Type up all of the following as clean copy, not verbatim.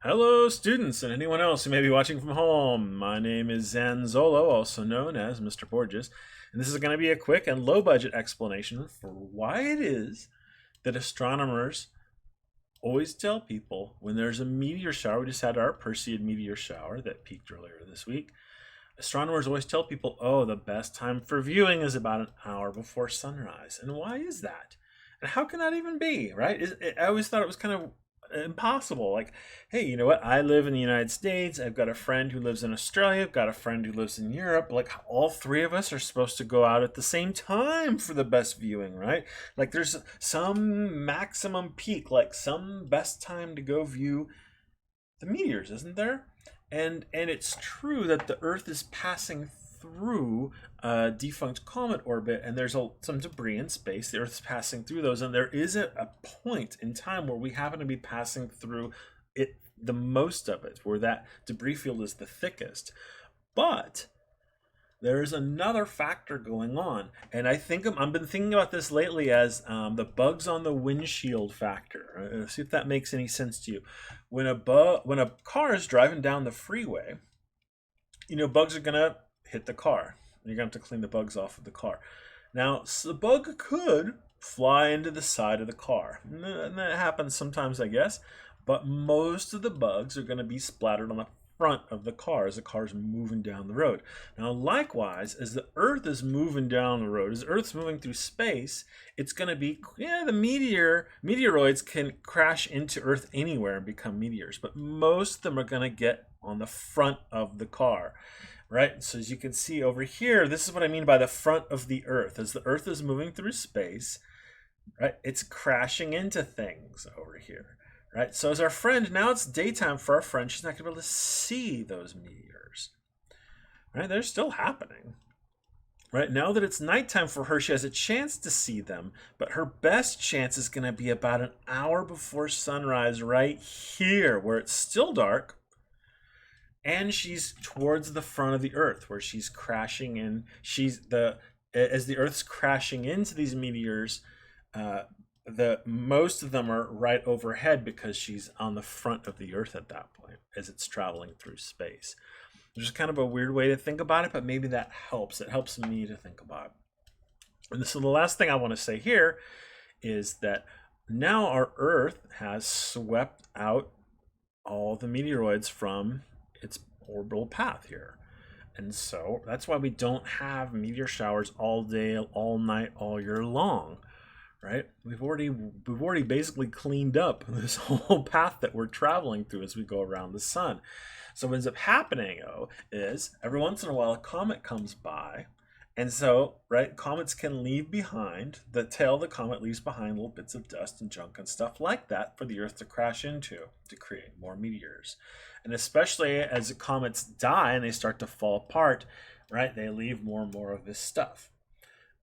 Hello, students, and anyone else who may be watching from home. My name is Zanzolo, also known as Mr. Borges, and this is going to be a quick and low budget explanation for why it is that astronomers always tell people when there's a meteor shower. We just had our Perseid meteor shower that peaked earlier this week. Astronomers always tell people, oh, the best time for viewing is about an hour before sunrise. And why is that? And how can that even be, right? I always thought it was kind of impossible. Like, hey, you know what? I live in the United States. I've got a friend who lives in Australia. I've got a friend who lives in Europe. Like, all three of us are supposed to go out at the same time for the best viewing, right? Like, there's some maximum peak, like some best time to go view the meteors, isn't there? And it's true that the Earth is passing through a defunct comet orbit, and there's some debris in space. The Earth's passing through those, and there is a point in time where we happen to be passing through it, the most of it, where that debris field is the thickest. But there's another factor going on, and I've been thinking about this lately as the bugs on the windshield factor. See if that makes any sense to you. When a car is driving down the freeway, bugs are gonna hit the car. You're gonna have to clean the bugs off of the car. Now, so the bug could fly into the side of the car, and that happens sometimes, I guess. But most of the bugs are going to be splattered on the front of the car as the car is moving down the road. Now, likewise, as the Earth is moving down the road, as the Earth's moving through space, it's going to be, the meteoroids can crash into Earth anywhere and become meteors, but most of them are going to get on the front of the car. Right, so as you can see over here, this is what I mean by the front of the Earth. As the Earth is moving through space, right, it's crashing into things over here. Right, so as our friend, now it's daytime for our friend. She's not going to be able to see those meteors. Right, they're still happening. Right, now that it's nighttime for her, she has a chance to see them, but her best chance is going to be about an hour before sunrise right here, where it's still dark, and she's towards the front of the Earth, where she's crashing in. As the Earth's crashing into these meteors, the most of them are right overhead because she's on the front of the Earth at that point as it's traveling through space. Which is kind of a weird way to think about it, but maybe that helps. It helps me to think about it. And so the last thing I want to say here is that now our Earth has swept out all the meteoroids from its orbital path here. And so that's why we don't have meteor showers all day, all night, all year long. Right? We've already basically cleaned up this whole path that we're traveling through as we go around the sun. So what ends up happening, is every once in a while a comet comes by, and so, right, comets can leave behind, the tail of the comet leaves behind little bits of dust and junk and stuff like that for the Earth to crash into to create more meteors. And especially as the comets die and they start to fall apart, right, they leave more and more of this stuff.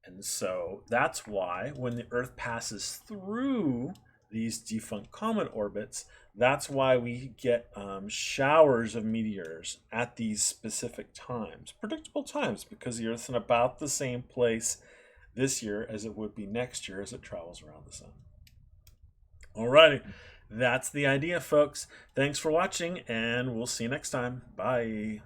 And so that's why when the Earth passes through these defunct comet orbits, that's why we get showers of meteors at these specific times, predictable times, because the Earth's in about the same place this year as it would be next year as it travels around the sun. Alrighty, that's the idea, folks. Thanks for watching, and we'll see you next time. Bye.